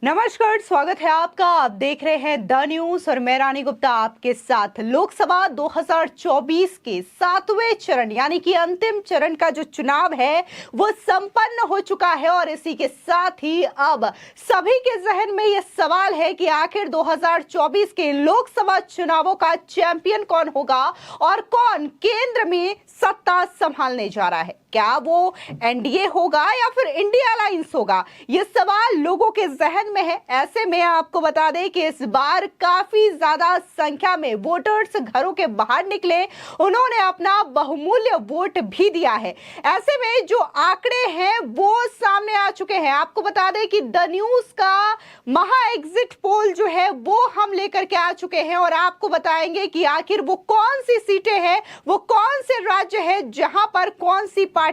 नमस्कार, स्वागत है आपका। आप देख रहे हैं द न्यूज और मैं रानी गुप्ता आपके साथ। लोकसभा 2024 के 7वें चरण यानी कि अंतिम चरण का जो चुनाव है वो संपन्न हो चुका है और इसी के साथ ही अब सभी के जहन में यह सवाल है कि आखिर 2024 के लोकसभा चुनावों का चैंपियन कौन होगा और कौन केंद्र में सत्ता संभालने जा रहा है। क्या वो एनडीए होगा या फिर इंडिया अलायंस होगा, ये सवाल लोगों के जहन में है। ऐसे में आपको बता दें कि इस बार काफी ज्यादा संख्या में वोटर्स घरों के बाहर निकले, उन्होंने अपना बहुमूल्य वोट भी दिया है। ऐसे में जो आंकड़े हैं वो सामने आ चुके हैं। आपको बता दें कि द न्यूज का महा एग्जिट पोल जो है वो हम लेकर के आ चुके हैं और आपको बताएंगे कि आखिर वो कौन सी सीटें हैं, वो कौन से राज्य है जहां पर कौन सी पार्टी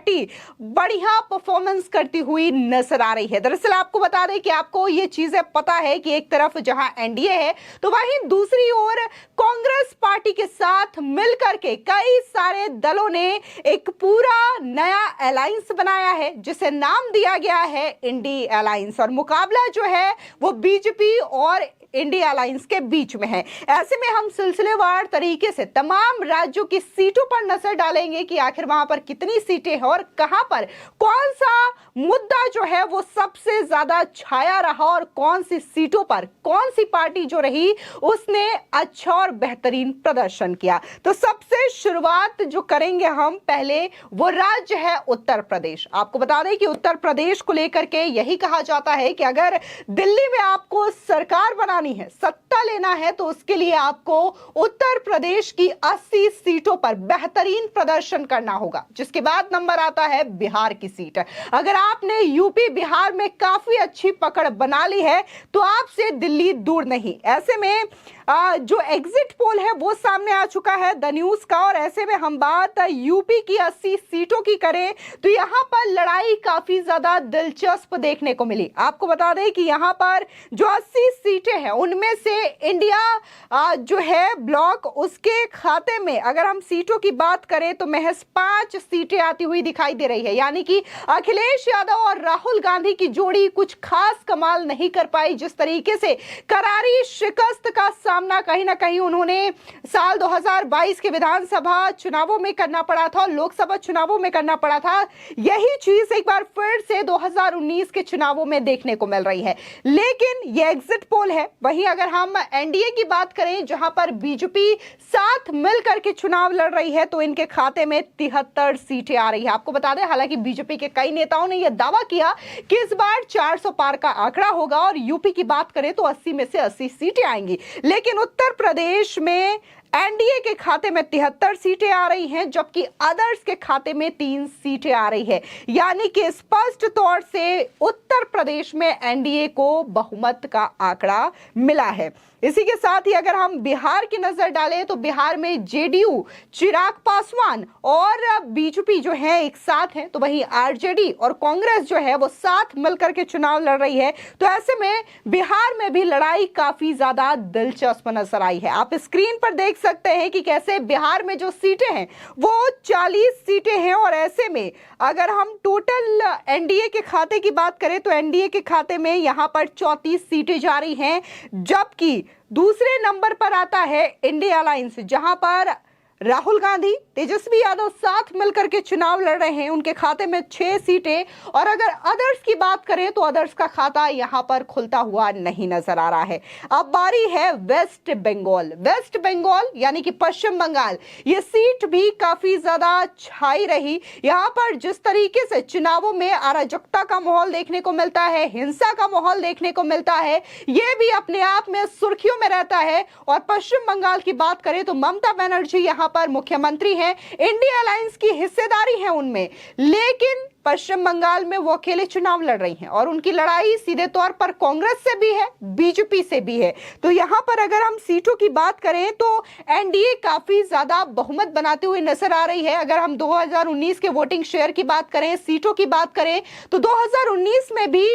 बढ़िया परफॉर्मेंस करती हुई नजर आ रही है। दरअसल आपको बता दें कि आपको ये चीजें पता है कि एक तरफ जहां एनडीए है तो वहीं दूसरी ओर कांग्रेस पार्टी के साथ मिलकर के कई सारे दलों ने एक पूरा नया अलायंस बनाया है जिसे नाम दिया गया है इंडी अलायंस और मुकाबला जो है वो बीजेपी और इंडिया अलायंस के बीच में है। ऐसे में हम सिलसिलेवार तरीके से तमाम राज्यों की सीटों पर नजर डालेंगे कि आखिर वहां पर कितनी सीटें हैं और कहां पर कौन सा मुद्दा जो है वो सबसे ज्यादा छाया रहा और कौन सी सीटों पर कौन सी पार्टी जो रही उसने अच्छा और बेहतरीन प्रदर्शन किया। तो सबसे शुरुआत जो करेंगे हम पहले वो राज्य है उत्तर प्रदेश। आपको बता दें कि उत्तर प्रदेश को लेकर के यही कहा जाता है कि अगर दिल्ली में आपको सरकार बनानी है, सत्ता लेना है, तो उसके लिए आपको उत्तर प्रदेश की 80 सीटों पर बेहतरीन प्रदर्शन करना होगा। जिसके बाद नंबर आता है बिहार की सीट। अगर आपने यूपी बिहार में काफी अच्छी पकड़ बना ली है तो आपसे दिल्ली दूर नहीं। ऐसे में जो एग्जिट पोल है वो सामने आ चुका है द न्यूज का और ऐसे में हम बात यूपी की 80 सीटों की करें तो यहां पर लड़ाई काफी ज्यादा दिलचस्प देखने को मिली। आपको बता दें कि यहां पर जो 80 सीटें हैं उनमें से इंडिया जो है ब्लॉक उसके खाते में अगर हम सीटों की बात करें तो महज 5 सीटें आती हुई दिखाई दे रही है। यानी कि अखिलेश यादव और राहुल गांधी की जोड़ी कुछ खास कमाल नहीं कर पाई। जिस तरीके से करारी शिकस्त का सामना कहीं ना कहीं उन्होंने साल 2022 के विधानसभा चुनावों में करना पड़ा था और लोकसभा चुनावों में करना पड़ा था, यही चीज एक बार फिर से 2019 के चुनावों में देखने को मिल रही है। लेकिन यह एग्जिट पोल है। वहीं अगर हम एनडीए की बात करें जहां पर बीजेपी साथ मिलकर के चुनाव लड़ रही है तो इनके खाते में 73 सीटें आ रही है। आपको बता दें हालांकि बीजेपी के कई नेताओं ने यह दावा किया कि इस बार 400 पार का आंकड़ा होगा और यूपी की बात करें तो 80 में से 80 सीटें आएंगी। लेकिन उत्तर प्रदेश में एनडीए के खाते में 73 सीटें आ रही हैं जबकि अदर्स के खाते में 3 सीटें आ रही है। यानी कि स्पष्ट तौर से उत्तर प्रदेश में एनडीए को बहुमत का आंकड़ा मिला है। इसी के साथ ही अगर हम बिहार की नजर डालें तो बिहार में जेडीयू चिराग पासवान और बीजेपी जो है एक साथ हैं, तो वहीं आरजेडी और कांग्रेस जो है वो साथ मिलकर के चुनाव लड़ रही है। तो ऐसे में बिहार में भी लड़ाई काफी ज्यादा दिलचस्प नजर आई है। आप स्क्रीन पर देख सकते हैं कि कैसे बिहार में जो सीटें हैं वो 40 सीटें हैं और ऐसे में अगर हम टोटल एनडीए के खाते की बात करें तो एनडीए के खाते में यहां पर 34 सीटें जा रही हैं जबकि दूसरे नंबर पर आता है इंडिया अलायंस जहां पर राहुल गांधी तेजस्वी यादव साथ मिलकर के चुनाव लड़ रहे हैं। उनके खाते में 6 सीटें और अगर अदर्स की बात करें तो अदर्स का खाता यहां पर खुलता हुआ नहीं नजर आ रहा है। अब बारी है वेस्ट बंगाल। वेस्ट बंगाल यानी कि पश्चिम बंगाल, ये सीट भी काफी ज्यादा छाई रही। यहां पर जिस तरीके से चुनावों में अराजकता का माहौल देखने को मिलता है, हिंसा का माहौल देखने को मिलता है, यह भी अपने आप में सुर्खियों में रहता है। और पश्चिम बंगाल की बात करें तो ममता बनर्जी यहां पर मुख्यमंत्री हैं, इंडिया अलायंस की हिस्सेदारी है उनमें, लेकिन पश्चिम बंगाल में वो अकेले चुनाव लड़ रही हैं और उनकी लड़ाई सीधे तौर पर कांग्रेस से भी है, बीजेपी से भी है। तो यहां पर अगर हम सीटों की बात करें तो एनडीए काफी ज्यादा बहुमत बनाते हुए नजर आ रही है। अगर हम 2019 के वोटिंग शेयर की बात करें, सीटों की बात करें तो 2019 में भी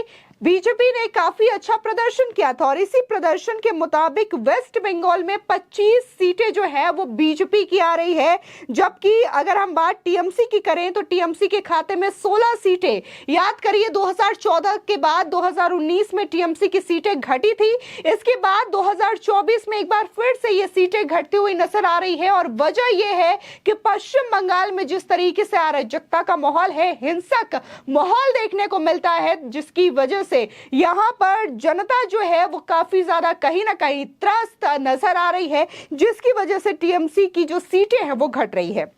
बीजेपी ने काफी अच्छा प्रदर्शन किया था और इसी प्रदर्शन के मुताबिक वेस्ट बंगाल में 25 सीटें जो है वो बीजेपी की आ रही है, जबकि अगर हम बात टीएमसी की करें तो टीएमसी के खाते में 16 सीटें। याद करिए 2014 के बाद 2019 में टीएमसी की सीटें घटी थी, इसके बाद 2024 में एक बार फिर से ये सीटें घटती हुई नजर आ रही है। और वजह यह है कि पश्चिम बंगाल में जिस तरीके से अराजकता का माहौल है, हिंसक माहौल देखने को मिलता है, जिसकी वजह से यहां पर जनता जो है वो काफी ज्यादा कहीं ना कहीं त्रस्त नजर आ रही है, जिसकी वजह से टीएमसी की जो सीटें हैं वो घट रही है।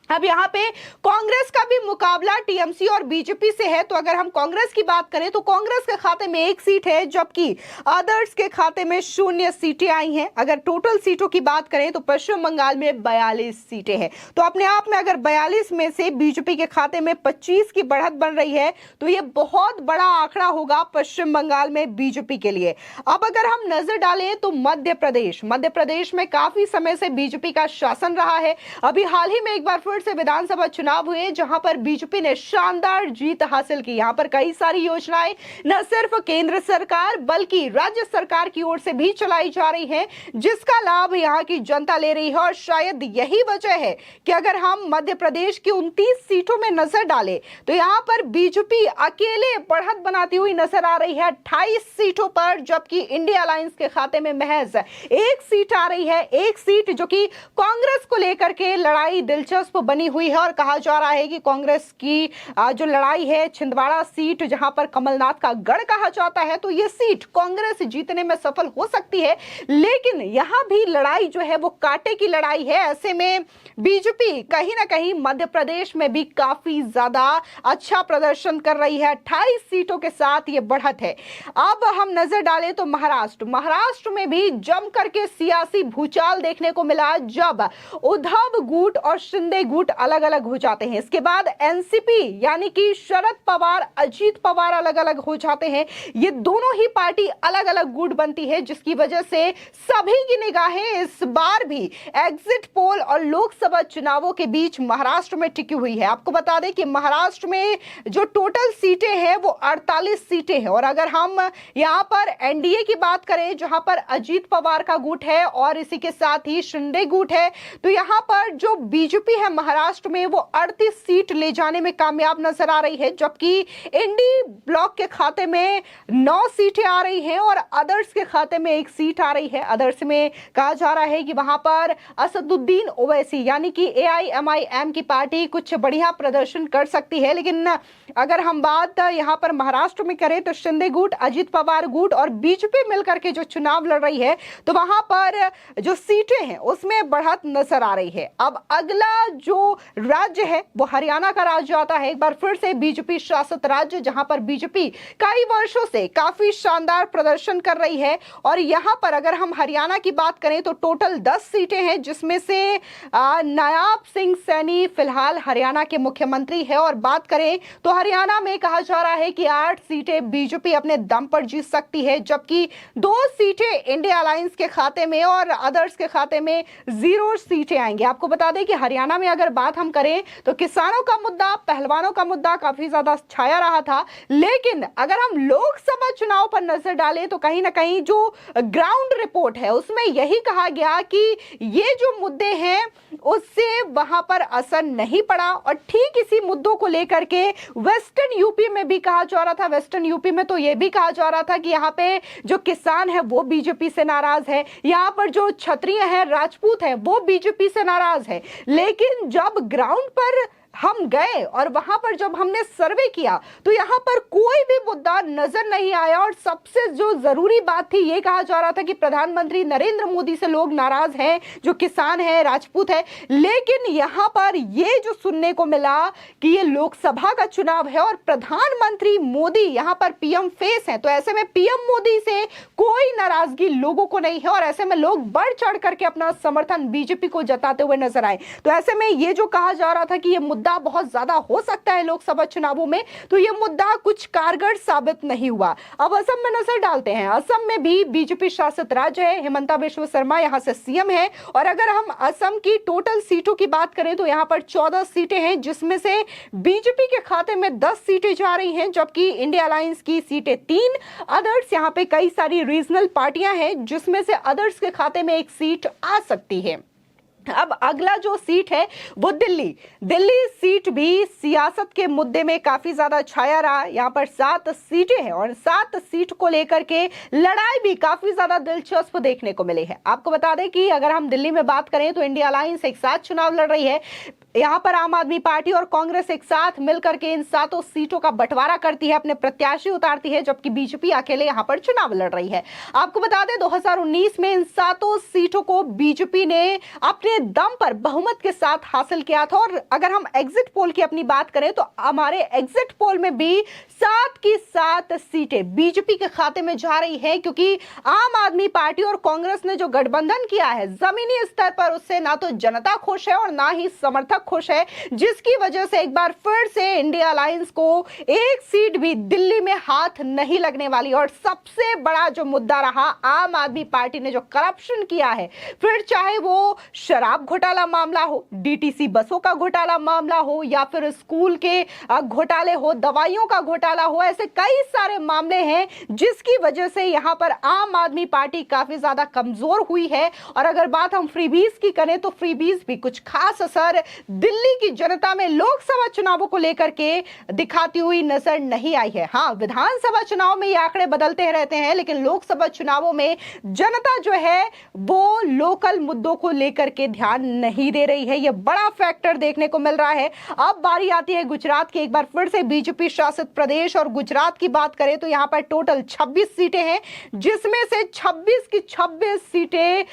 अब यहाँ पे कांग्रेस का भी मुकाबला टीएमसी और बीजेपी से है। तो अगर हम कांग्रेस की बात करें तो कांग्रेस के खाते में 1 सीट है, जबकि अदर्स के खाते में 0 सीटें आई हैं। अगर टोटल सीटों की बात करें तो पश्चिम बंगाल में 42 सीटें हैं। तो अपने आप में अगर 42 में से बीजेपी के खाते में 25 की बढ़त बन रही है तो यह बहुत बड़ा आंकड़ा होगा पश्चिम बंगाल में बीजेपी के लिए। अब अगर हम नजर डालें तो मध्य प्रदेश में काफी समय से बीजेपी का शासन रहा है। अभी हाल ही में एक बार फिर से विधानसभा चुनाव हुए जहां पर बीजेपी ने शानदार जीत हासिल की। यहां पर कई सारी योजनाएं न सिर्फ केंद्र सरकार बल्कि राज्य सरकार की ओर से भी चलाई जा रही हैं, जिसका लाभ यहां की जनता ले रही है। और शायद यही वजह है कि अगर हम मध्य प्रदेश की 29 सीटों में नजर डालें तो यहां पर बीजेपी अकेले बढ़त बनाती हुई नजर आ रही है 28 सीटों पर, जबकि इंडिया अलायंस के खाते में महज 1 सीट आ रही है। 1 सीट जो कि कांग्रेस को लेकर के लड़ाई दिलचस्प बनी हुई है और कहा जा रहा है कि कांग्रेस की जो लड़ाई है छिंदवाड़ा सीट, जहां पर कमलनाथ का गढ़ कहा जाता है, तो यह सीट कांग्रेस जीतने में सफल हो सकती है। लेकिन यहां भी लड़ाई जो है वो कांटे की लड़ाई है। ऐसे में बीजेपी कहीं ना कहीं मध्य प्रदेश में भी काफी ज्यादा अच्छा प्रदर्शन कर रही है। 28 सीटों के साथ ये बढ़त है। अब हम नजर डालें तो महाराष्ट्र में भी जम करके सियासी भूचाल देखने को मिला, जब उद्धव गुट और शिंदे गुट अलग अलग हो जाते हैं। इसके बाद एनसीपी यानी कि शरद पवार अजीत पवार अलग अलग हो जाते हैं। ये दोनों ही पार्टी अलग अलग गुट बनती है, जिसकी वजह से सभी की निगाहें इस बार भी एग्जिट पोल और लोकसभा चुनावों के बीच महाराष्ट्र में टिकी हुई है। आपको बता दें कि महाराष्ट्र में जो टोटल सीटें हैं वो 48 सीटें हैं। और अगर हम यहां पर एनडीए की बात करें जहां पर अजीत पवार का गुट है और इसी के साथ ही शिंदे गुट है, तो यहां पर जो बीजेपी है महाराष्ट्र में वो 38 सीट ले जाने में कामयाब नजर आ रही है, जबकि इंडी ब्लॉक के खाते में 9 सीटें आ रही हैं और अदर्स के खाते में 1 सीट आ रही है। अदर्स में कहा जा रहा है कि वहां पर असदुद्दीन ओवैसी यानी कि एआईएमआईएम की पार्टी कुछ बढ़िया प्रदर्शन कर सकती है। लेकिन अगर हम बात यहां पर महाराष्ट्र में करें तो शिंदे गुट, अजीत पवार गुट और बीजेपी मिलकर के जो चुनाव लड़ रही है, तो वहां पर जो सीटें हैं उसमें बढ़त नजर आ रही है। अब अगला जो राज्य है वो हरियाणा का राज्य आता है, एक बार फिर से बीजेपी शासित राज्य, जहां पर बीजेपी कई वर्षों से काफी शानदार प्रदर्शन कर रही है। और यहां पर अगर हम हरियाणा की बात करें तो टोटल 10 सीटें हैं, जिसमें से नायाब सिंह सैनी फिलहाल हरियाणा के मुख्यमंत्री है। और बात करें तो हरियाणा में कहा जा रहा है कि 8 सीटें बीजेपी अपने दम पर जीत सकती है, जबकि 2 सीटें इंडिया अलायंस के खाते में और अदर्स के खाते में 0 सीटें आएंगी। आपको बता दें कि हरियाणा में अगर बात हम करें तो किसानों का मुद्दा, पहलवानों का मुद्दा काफी ज्यादा छाया रहा था। लेकिन अगर हम लोकसभा चुनाव पर नजर डालें तो कहीं ना कहीं जो ग्राउंड रिपोर्ट है उसमें यही कहा गया कि ये जो मुद्दे हैं उससे वहां पर असर नहीं पड़ा। और ठीक इसी मुद्दों को लेकर के वेस्टर्न यूपी में भी कहा जा रहा था। वेस्टर्न यूपी में तो यह भी कहा जा रहा था कि यहाँ पे जो किसान है वो बीजेपी से नाराज है, यहाँ पर जो क्षत्रिय है, राजपूत है, वो बीजेपी से नाराज है। लेकिन जब ग्राउंड पर हम गए और वहां पर जब हमने सर्वे किया तो यहां पर कोई भी मुद्दा नजर नहीं आया। और सबसे जो जरूरी बात थी, ये कहा जा रहा था कि प्रधानमंत्री नरेंद्र मोदी से लोग नाराज हैं, जो किसान है, राजपूत है। लेकिन यहां पर ये जो सुनने को मिला कि ये लोकसभा का चुनाव है और प्रधानमंत्री मोदी यहां पर पीएम फेस है, तो ऐसे में पीएम मोदी से कोई नाराजगी लोगों को नहीं है और ऐसे में लोग बढ़ चढ़ करके अपना समर्थन बीजेपी को जताते हुए नजर आए। तो ऐसे में ये जो कहा जा रहा था कि ये मुद्दा बहुत ज्यादा हो सकता है लोकसभा चुनावों में, तो ये मुद्दा कुछ कारगर साबित नहीं हुआ। अब असम में नजर डालते हैं। असम में भी बीजेपी शासित राज्य है, हिमंता बिश्व शर्मा यहां से सीएम है, और अगर हम असम की टोटल सीटों की बात करें तो यहां पर 14 सीटें हैं, जिसमें से बीजेपी के खाते में 10 सीटें जा रही हैं, जबकि इंडिया अलायंस की सीटें 3। अदर्स यहां पे कई सारी रीजनल पार्टियां हैं, जिसमें से अदर्स के खाते में एक सीट आ सकती है। अब अगला जो सीट है वो दिल्ली सीट भी सियासत के मुद्दे में काफी ज्यादा छाया रहा। यहाँ पर 7 सीटें हैं और 7 सीट को लेकर के लड़ाई भी काफी ज्यादा दिलचस्प देखने को मिली है। आपको बता दें कि अगर हम दिल्ली में बात करें तो इंडिया अलायंस एक साथ चुनाव लड़ रही है। यहाँ पर आम आदमी पार्टी और कांग्रेस एक साथ मिलकर के इन 7 सीटों का बंटवारा करती है, अपने प्रत्याशी उतारती है, जबकि बीजेपी अकेले यहाँ पर चुनाव लड़ रही है। आपको बता दें 2019 में इन 7 सीटों को बीजेपी ने अपने दम पर बहुमत के साथ हासिल किया था। और अगर हम एग्जिट पोल की अपनी बात करें तो हमारे एग्जिट पोल में भी 7 की 7 सीटें बीजेपी के खाते में जा रही है, क्योंकि आम आदमी पार्टी और कांग्रेस ने जो गठबंधन किया है जमीनी स्तर पर, उससे ना तो जनता खुश है और ना ही समर्थक खुश है, जिसकी वजह से एक बार फिर से इंडिया अलायंस को एक सीट भी दिल्ली में हाथ नहीं लगने वाली। और सबसे बड़ा जो मुद्दा रहा, आम आदमी पार्टी ने जो करप्शन किया है, फिर चाहे वो शराब घोटाला मामला हो, डीटीसी बसों का घोटाला मामला हो, या फिर स्कूल के घोटाले हो, दवाइयों का घोटाला हो, ऐसे कई सारे मामले हैं जिसकी वजह से यहां पर आम आदमी पार्टी काफी ज्यादा कमजोर हुई है। और अगर बात हम फ्रीबीज की करें तो फ्रीबीज भी कुछ खास असर दिल्ली की जनता में लोकसभा चुनावों को लेकर के दिखाती हुई नजर नहीं आई है। हां, विधानसभा चुनाव में ये आंकड़े बदलते रहते हैं, लेकिन लोकसभा चुनावों में जनता जो है वो लोकल मुद्दों को लेकर के ध्यान नहीं दे रही है। यह बड़ा फैक्टर देखने को मिल रहा है। अब बारी आती है गुजरात की। एक बार फिर से बीजेपी शासित प्रदेश और गुजरात की बात करें तो यहां पर टोटल 26 सीटें हैं, जिसमें से 26 की 26 सीटें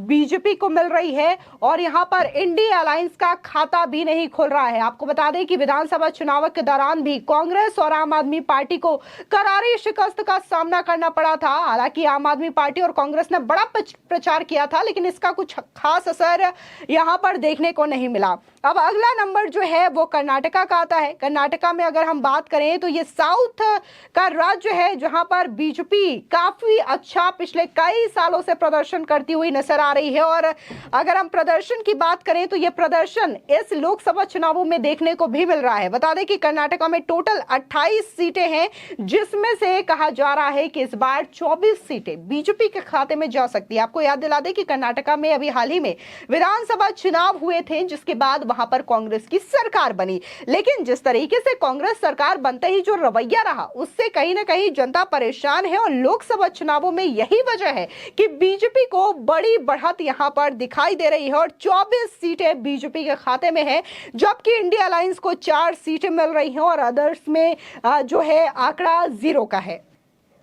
बीजेपी को मिल रही है। और यहां पर इंडिया अलायंस का खाता भी नहीं खुल रहा है। आपको बता दें कि विधानसभा चुनाव के दौरान भी कांग्रेस और आम आदमी पार्टी को करारी शिकस्त का सामना करना पड़ा था। हालांकि आम आदमी पार्टी और कांग्रेस ने बड़ा प्रचार किया था, लेकिन इसका कुछ खास असर यहां पर देखने को नहीं मिला। अब अगला नंबर जो है वो कर्नाटका का आता है। कर्नाटका में अगर हम बात करें तो ये साउथ का राज्य है, जहां पर बीजेपी काफी अच्छा पिछले कई सालों से प्रदर्शन करती हुई नजर आ रही है। और अगर हम प्रदर्शन की बात करें तो ये प्रदर्शन इस लोकसभा चुनावों में देखने को भी मिल रहा है। बता दें कि कर्नाटका में टोटल 28 सीटें हैं, जिसमें से कहा जा रहा है कि इस बार 24 सीटें बीजेपी के खाते में जा सकती है। आपको याद दिला दें कि कर्नाटका में अभी हाल ही में विधानसभा चुनाव हुए थे, जिसके बाद वहां पर कांग्रेस की सरकार बनी। लेकिन जिस तरीके से कांग्रेस सरकार बनते ही जो रवैया रहा, उससे कहीं ना कहीं जनता परेशान है। और लोकसभा चुनावों में यही वजह है कि बीजेपी को बड़ी बढ़त यहां पर दिखाई दे रही है और 24 सीटें बीजेपी के खाते में है, जबकि इंडिया अलायंस को 4 सीटें मिल रही हैं और अदर्स में जो है आंकड़ा 0 का है।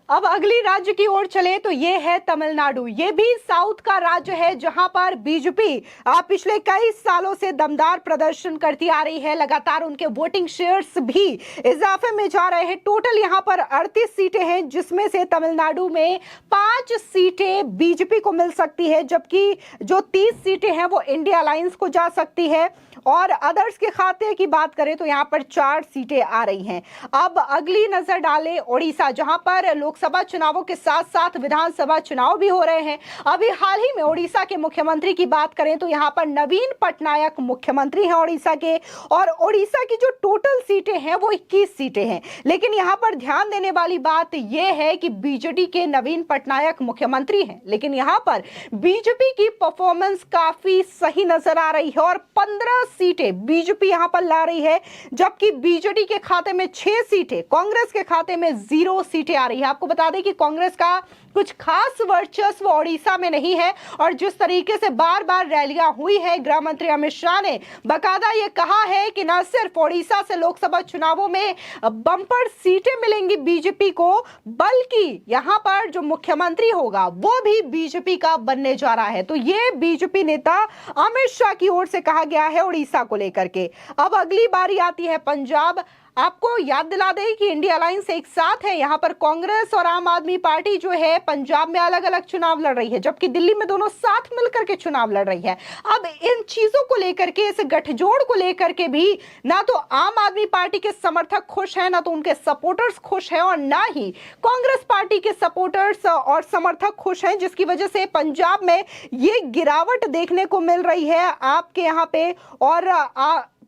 अब अगली राज्य की ओर चले तो ये है तमिलनाडु। ये भी साउथ का राज्य है, जहां पर बीजेपी पिछले कई सालों से दमदार प्रदर्शन करती आ रही है। लगातार उनके वोटिंग शेयर्स भी इजाफे में जा रहे हैं। टोटल यहां पर 38 सीटें हैं, जिसमें से तमिलनाडु में 5 सीटें बीजेपी को मिल सकती है, जबकि जो 30 सीटें हैं वो इंडिया अलायंस को जा सकती है। और अदर्स के खाते की बात करें तो यहां पर 4 सीटें आ रही हैं। अब अगली नजर डालें ओडिशा, जहां पर लोकसभा चुनावों के साथ साथ विधानसभा चुनाव भी हो रहे हैं। अभी हाल ही में ओडिशा के मुख्यमंत्री की बात करें तो यहां पर नवीन पटनायक मुख्यमंत्री हैं ओडिशा के। और ओडिशा की जो टोटल सीटें हैं वो 21 सीटें हैं। लेकिन यहां पर ध्यान देने वाली बात यह है कि बीजेडी के नवीन पटनायक मुख्यमंत्री हैं, लेकिन यहां पर बीजेपी की परफॉर्मेंस काफी सही नजर आ रही है और 15 सीटें बीजेपी यहां पर ला रही है, जबकि बीजेडी के खाते में 6 सीटें, कांग्रेस के खाते में 0 सीटें आ रही है। आपको बता दें कि कांग्रेस का कुछ खास वर्चस्व ओडिशा में नहीं है। और जिस तरीके से बार बार रैलियां हुई है, गृह मंत्री अमित शाह ने बाकायदा ये कहा है कि न सिर्फ ओडिशा से लोकसभा चुनावों में बम्पर सीटें मिलेंगी बीजेपी को, बल्कि यहां पर जो मुख्यमंत्री होगा वो भी बीजेपी का बनने जा रहा है। तो ये बीजेपी नेता अमित शाह की ओर से कहा गया है ओडिशा को लेकर के। अब अगली बारी आती है पंजाब। आपको याद दिला दें कि इंडिया अलायंस एक साथ है। यहां पर कांग्रेस और आम आदमी पार्टी जो है पंजाब में अलग अलग चुनाव लड़ रही है, जबकि दिल्ली में दोनों साथ मिलकर के चुनाव लड़ रही है। अब इन चीजों को लेकर के, इस गठजोड़ को लेकर के भी ना तो आम आदमी पार्टी के समर्थक खुश हैं, ना तो उनके सपोर्टर्स खुश हैं, और ना ही कांग्रेस पार्टी के सपोर्टर्स और समर्थक खुश हैं, जिसकी वजह से पंजाब में ये गिरावट देखने को मिल रही है आपके यहाँ पे। और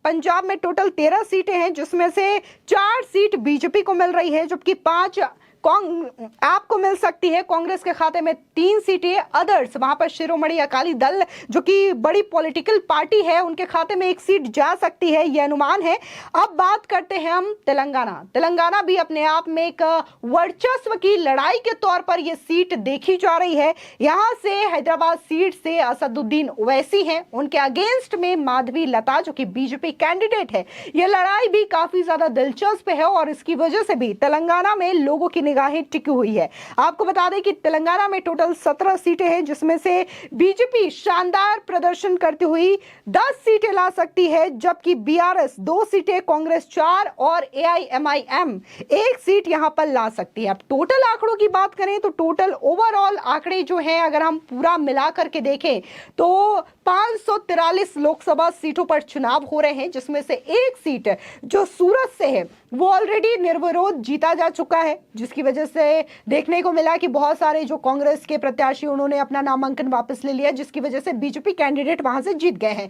पंजाब में टोटल 13 सीटें हैं, जिसमें से 4 सीट बीजेपी को मिल रही है, जबकि 5 आपको मिल सकती है। कांग्रेस के खाते में 3 सीटें, अदर्स वहां पर शिरोमणि अकाली दल जो कि बड़ी पॉलिटिकल पार्टी है, उनके खाते में 1 सीट जा सकती है, यह अनुमान है। अब बात करते हैं हम तेलंगाना भी अपने आप में एक वर्चस्व की लड़ाई के तौर पर यह सीट देखी जा रही है। यहां से हैदराबाद सीट से असदुद्दीन ओवैसी हैं, उनके अगेंस्ट में माधवी लता जो कि बीजेपी कैंडिडेट है। यह लड़ाई भी काफी ज्यादा दिलचस्प है और इसकी वजह से भी तेलंगाना में लोगों की निगाहें टिकी हुई है। आपको बता दें कि तेलंगाना में टोटल 17 सीटें हैं, जिसमें से बीजेपी शानदार प्रदर्शन करती हुई 10 सीटें ला सकती है, जबकि बीआरएस 2 सीटें, कांग्रेस 4 और एआईएमआईएम 1 सीट यहां पर ला सकती है। अब टोटल आंकड़ों की बात करें तो टोटल ओवरऑल आंकड़े जो हैं, अगर हम पूरा मिला करके देखें तो 543 लोकसभा सीटों पर चुनाव हो रहे हैं, जिसमें से 1 सीट जो सूरत से है वो ऑलरेडी निर्विरोध जीता जा चुका है, जिसकी वजह से देखने को मिला कि बहुत सारे जो कांग्रेस के प्रत्याशी उन्होंने अपना नामांकन वापस ले लिया, जिसकी वजह से बीजेपी कैंडिडेट वहां से जीत गए हैं।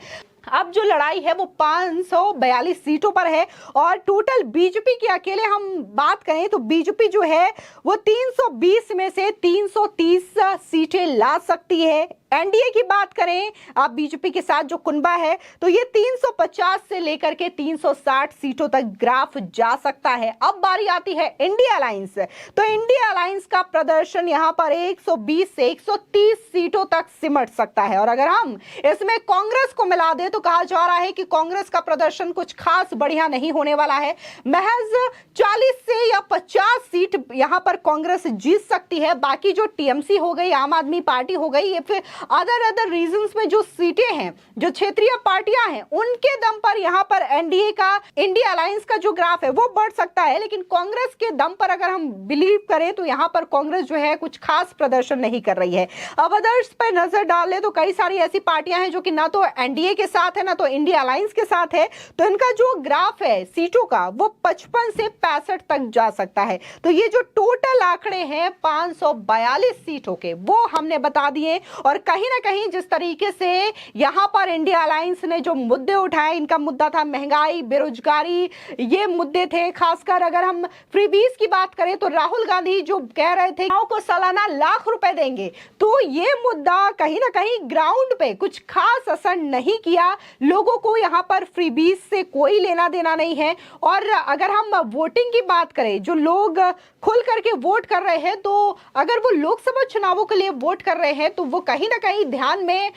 अब जो लड़ाई है वो 542 सीटों पर है और टोटल बीजेपी की अकेले हम बात करें तो बीजेपी जो है वो 320 में से 330 सीटें ला सकती है। एनडीए की बात करें आप बीजेपी के साथ जो कुनबा है तो ये 350 से लेकर के 360 सीटों तक ग्राफ जा सकता है। अब बारी आती है इंडिया अलायंस, तो इंडिया अलायंस का प्रदर्शन यहां पर 120 से 130 सीटों तक सिमट सकता है। और अगर हम इसमें कांग्रेस को मिला दें तो कहा जा रहा है कि कांग्रेस का प्रदर्शन कुछ खास बढ़िया नहीं होने वाला है, महज 40 से या 50 सीट यहां पर कांग्रेस जीत सकती है। बाकी जो टीएमसी हो गई, आम आदमी पार्टी हो गई, ये फिर अदर रीजंस में जो सीटें हैं, जो क्षेत्रीय पार्टियां हैं, उनके दम पर यहां पर एनडीए का, इंडिया अलायंस का जो ग्राफ है वो बढ़ सकता है। लेकिन कांग्रेस के दम पर अगर हम बिलीव करें तो यहां पर कांग्रेस जो है कुछ खास प्रदर्शन नहीं कर रही है। अब अदर्स पर नजर डालें तो कई सारी ऐसी पार्टियां हैं जो कि ना तो एनडीए के साथ है ना तो इंडिया अलायंस के साथ है, तो इनका जो ग्राफ है सीटों का वो 55 से 65 तक जा सकता है। तो ये जो टोटल आंकड़े हैं 542 सीटों के वो हमने बता दिए। और कहीं ना कहीं जिस तरीके से यहां पर इंडिया अलायंस ने जो मुद्दे उठाए, इनका मुद्दा था महंगाई, बेरोजगारी, ये मुद्दे थे। खासकर अगर हम फ्रीबीज की बात करें तो राहुल गांधी जो कह रहे थे को सालाना लाख रुपए देंगे, तो ये मुद्दा कहीं ना कहीं ग्राउंड पे कुछ खास असर नहीं किया। लोगों को यहां पर फ्रीबीज से कोई लेना देना नहीं है। और अगर हम वोटिंग की बात करें, जो लोग खुल करके वोट कर रहे हैं, तो अगर वो लोकसभा चुनावों के लिए वोट कर रहे हैं तो वो कहीं ना कहीं ध्यान में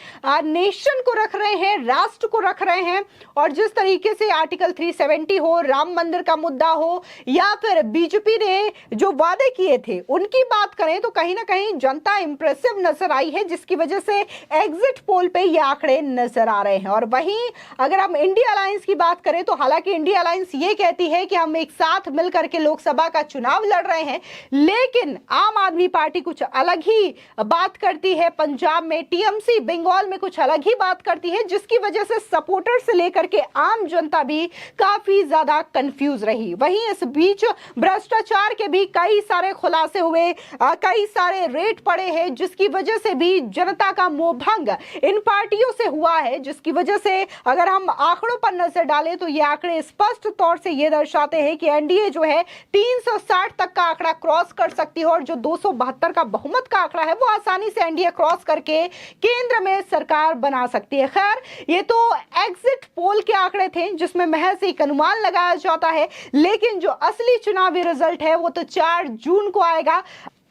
नेशन को रख रहे हैं, राष्ट्र को रख रहे हैं। और जिस तरीके से आर्टिकल 370 हो, राम मंदिर का मुद्दा हो, या फिर बीजेपी ने जो वादे किए थे उनकी बात करें तो कहीं ना कहीं जनता इंप्रेसिव नजर आई है, जिसकी वजह से एग्जिट पोल पे ये आंकड़े नजर आ रहे हैं। और वहीं अगर हम इंडिया अलायंस की बात करें तो हालांकि इंडिया अलायंस ये कहती है कि हम एक साथ मिलकर के लोकसभा का चुनाव लड़ रहे हैं, लेकिन आम आदमी पार्टी कुछ अलग ही बात करती है। पंजाब में टीएमसी, बंगाल में कुछ अलग ही बात करती है, जिसकी वजह से सपोर्टर से लेकर के आम जनता भी काफी ज्यादा कंफ्यूज रही। वहीं इस बीच भ्रष्टाचार के भी कई सारे खुलासे हुए, कई सारे रेट पड़े हैं, जिसकी वजह से भी जनता का मोहभंग इन पार्टियों से हुआ है। जिसकी वजह से अगर हम आंकड़ों पर नजर डालें तो ये आंकड़े स्पष्ट तौर से ये दर्शाते हैं कि एनडीए जो है 360 तक का आंकड़ा क्रॉस कर सकती है और जो 272 का बहुमत का आंकड़ा है वो आसानी से एनडीए क्रॉस करके केंद्र में सरकार बना सकती है। खैर, ये तो एग्जिट पोल के आंकड़े थे जिसमें महज एक अनुमान लगाया जाता है, लेकिन जो असली चुनावी रिजल्ट है वो तो 4 जून को आएगा।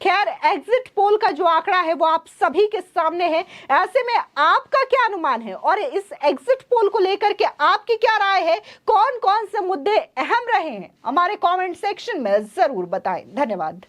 खैर, एग्जिट पोल का जो आंकड़ा है वो आप सभी के सामने है। ऐसे में आपका क्या अनुमान है और इस एग्जिट पोल को लेकर के आपकी क्या राय है? कौन कौन से मुद्दे अहम रहे हैं? हमारे कमेंट सेक्शन में जरूर बताएं। धन्यवाद।